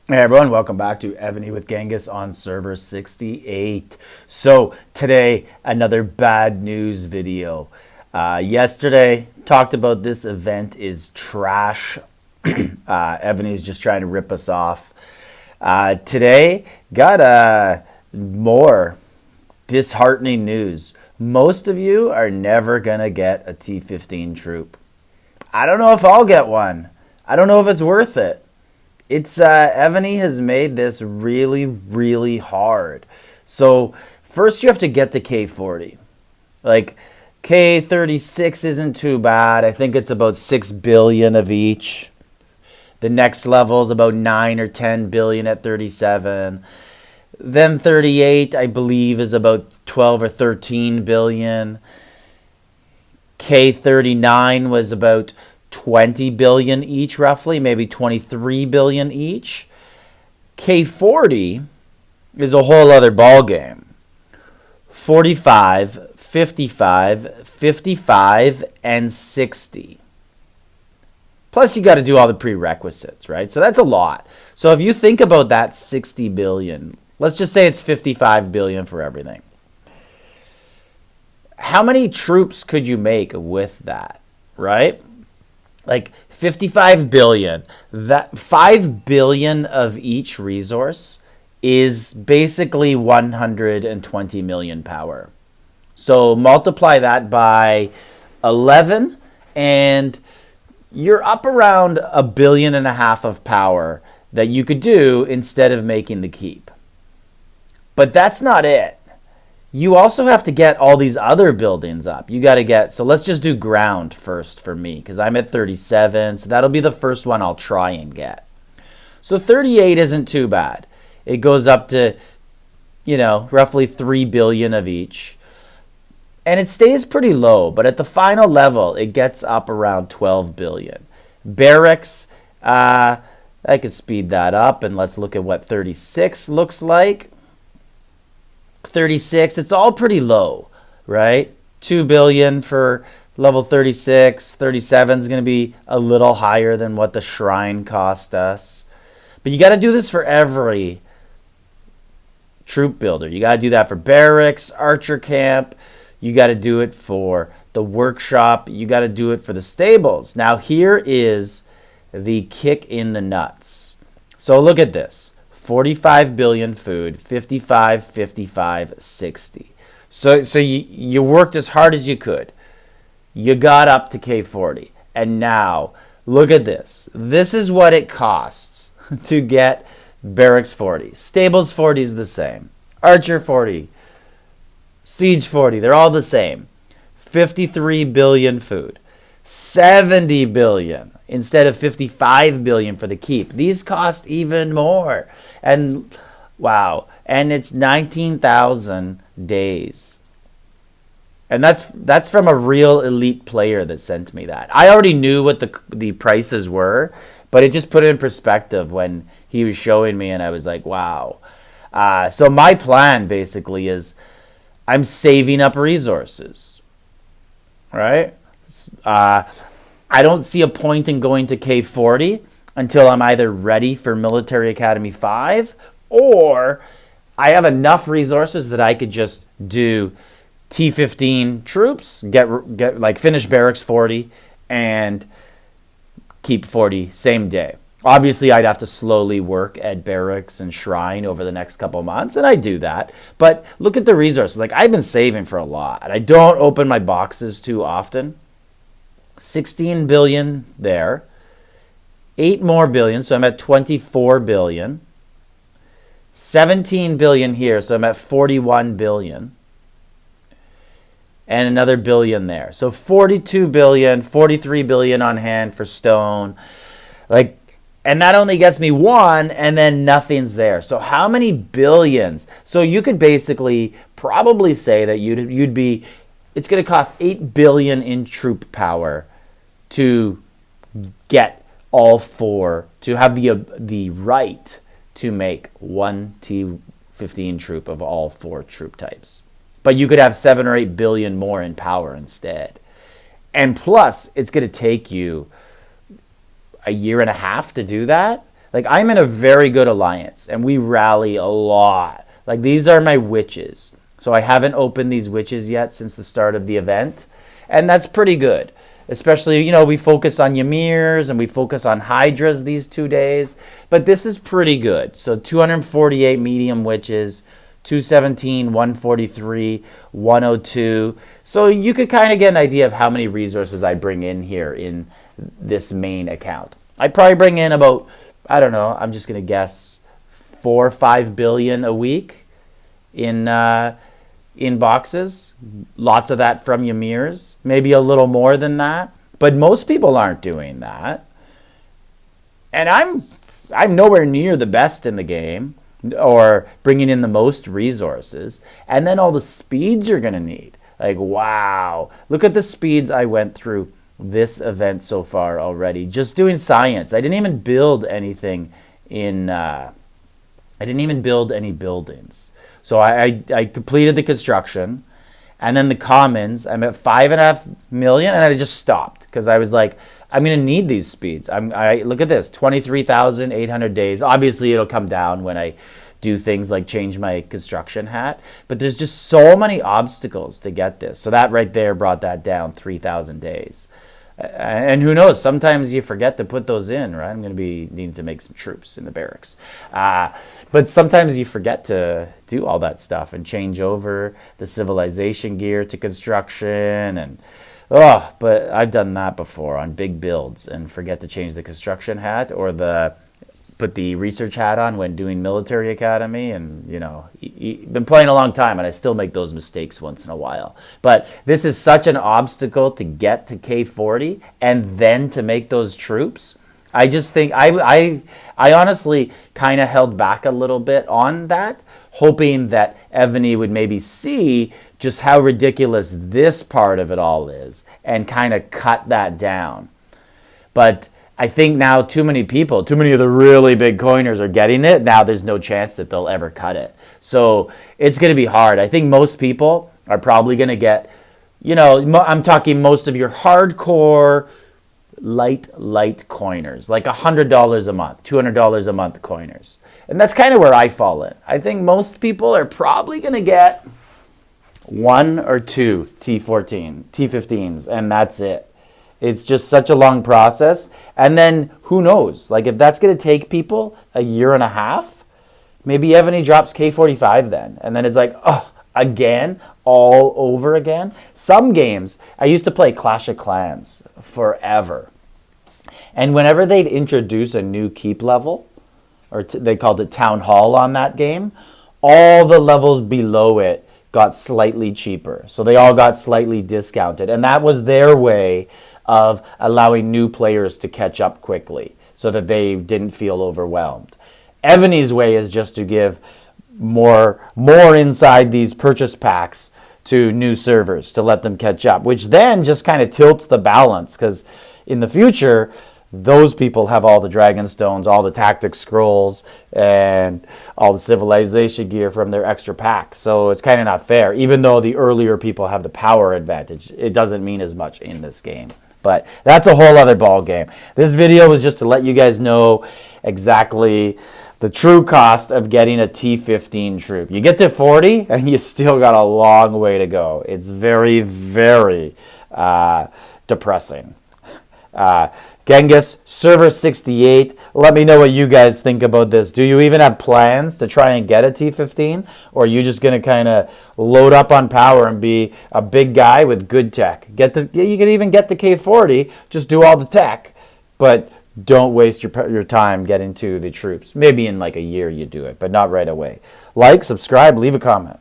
Hey everyone, welcome back to Evony with Genghis on server 68. So today, another bad news video. Yesterday, talked about this event is trash. Evony's just trying to rip us off. Today, got more disheartening news. Most of you are never going to get a T15 troop. I don't know if I'll get one. I don't know if it's worth it. It's Evony has made this really, really hard. So first you have to get the K40. Like K36 isn't too bad. I think it's about 6 billion of each. The next level is about 9 or 10 billion at 37. Then 38, I believe, is about 12 or 13 billion. K39 was about 20 billion each, roughly, maybe 23 billion each. K40 is a whole other ball game. 45, 55, 55, and 60. Plus, you got to do all the prerequisites, right? So that's a lot. So if you think about that 60 billion, let's just say it's 55 billion for everything. How many troops could you make with that, right? Like 55 billion, that 5 billion of each resource is basically 120 million power. So multiply that by 11 and you're up around 1.5 billion of power that you could do instead of making the keep. But that's not it. You also have to get all these other buildings up. You got to get, so let's just do ground first for me because I'm at 37. So that'll be the first one I'll try and get. So 38 isn't too bad. It goes up to, roughly 3 billion of each. And it stays pretty low, but at the final level, it gets up around 12 billion. Barracks, I could speed that up and let's look at what 36 looks like. 36, it's all pretty low, right? 2 billion for level 36. 37 is going to be a little higher than what the shrine cost us. But you got to do this for every troop builder. You got to do that for barracks, archer camp. You got to do it for the workshop. You got to do it for the stables. Now here is the kick in the nuts. So look at this. 45 billion food, 55, 55, 60. So you worked as hard as you could. You got up to K40. And now, look at this. This is what it costs to get Barracks 40. Stables 40 is the same. Archer 40. Siege 40. They're all the same. 53 billion food. 70 billion instead of 55 billion for the keep. These cost even more. And wow, and it's 19,000 days. And that's from a real elite player that sent me that. I already knew what the prices were, but it just put it in perspective when he was showing me and I was like, wow. So my plan basically is I'm saving up resources. Right? I don't see a point in going to K40 until I'm either ready for Military Academy 5 or I have enough resources that I could just do T15 troops, get like finish Barracks 40 and keep 40 same day. Obviously, I'd have to slowly work at Barracks and Shrine over the next couple of months, and I do that. But look at the resources. Like, I've been saving for a lot, and I don't open my boxes too often. 16 billion there. 8 more billion, so I'm at 24 billion. 17 billion here, so I'm at 41 billion. And another billion there. So 42 billion, 43 billion on hand for stone. Like, and that only gets me 1, and then nothing's there. So how many billions? So you could basically probably say that you'd be, it's going to cost 8 billion in troop power to get all 4, to have the right to make one T15 troop of all 4 troop types. But you could have 7 or 8 billion more in power instead. And plus, it's going to take you a year and a half to do that. Like, I'm in a very good alliance, and we rally a lot. Like, these are my witches. So I haven't opened these witches yet since the start of the event. And that's pretty good. Especially, you know, we focus on Ymirs and we focus on Hydras these 2 days. But this is pretty good. So 248 medium witches, 217, 143, 102. So you could kind of get an idea of how many resources I bring in here in this main account. I probably bring in about, I don't know, I'm just going to guess 4 or 5 billion a week in boxes. Lots of that from Ymirs, maybe a little more than that, but most people aren't doing that. And I'm nowhere near the best in the game or bringing in the most resources. And then all the speeds you're going to need. Like, wow, look at the speeds I went through this event so far already, just doing science. I didn't even build anything I didn't even build any buildings. So I completed the construction, and then the commons, I'm at 5.5 million, and I just stopped because I was like, I'm going to need these speeds. I look at this, 23,800 days. Obviously, it'll come down when I do things like change my construction hat, but there's just so many obstacles to get this. So that right there brought that down 3,000 days. And who knows, sometimes you forget to put those in, right? I'm going to be needing to make some troops in the barracks. But sometimes you forget to do all that stuff and change over the civilization gear to construction. And but I've done that before on big builds and forget to change the construction hat or put the research hat on when doing military academy. And, you know, been playing a long time and I still make those mistakes once in a while. But this is such an obstacle to get to K40 and then to make those troops. I just think I honestly kind of held back a little bit on that, hoping that Evony would maybe see just how ridiculous this part of it all is and kind of cut that down. But I think now too many of the really big coiners are getting it. Now there's no chance that they'll ever cut it. So it's going to be hard. I think most people are probably going to get, you know, I'm talking most of your hardcore light coiners, like $100 a month, $200 a month coiners. And that's kind of where I fall in. I think most people are probably going to get 1 or 2 T15s, and that's it. It's just such a long process. And then who knows? Like, if that's going to take people a year and a half, maybe Evony drops K45 then. And then it's like, again, all over again. Some games, I used to play Clash of Clans forever. And whenever they'd introduce a new keep level, or they called it Town Hall on that game, all the levels below it got slightly cheaper. So they all got slightly discounted. And that was their way of allowing new players to catch up quickly so that they didn't feel overwhelmed. Evony's way is just to give more inside these purchase packs to new servers to let them catch up, which then just kind of tilts the balance because in the future, those people have all the dragon stones, all the tactic scrolls, and all the civilization gear from their extra packs. So it's kind of not fair. Even though the earlier people have the power advantage, it doesn't mean as much in this game. But that's a whole other ball game. This video was just to let you guys know exactly the true cost of getting a T15 troop. You get to 40 and you still got a long way to go. It's very, very depressing. Genghis, Server 68. Let me know what you guys think about this. Do you even have plans to try and get a T15? Or are you just going to kind of load up on power and be a big guy with good tech? You can even get to K40, just do all the tech, but don't waste your time getting to the troops. Maybe in like a year you do it, but not right away. Like, subscribe, leave a comment.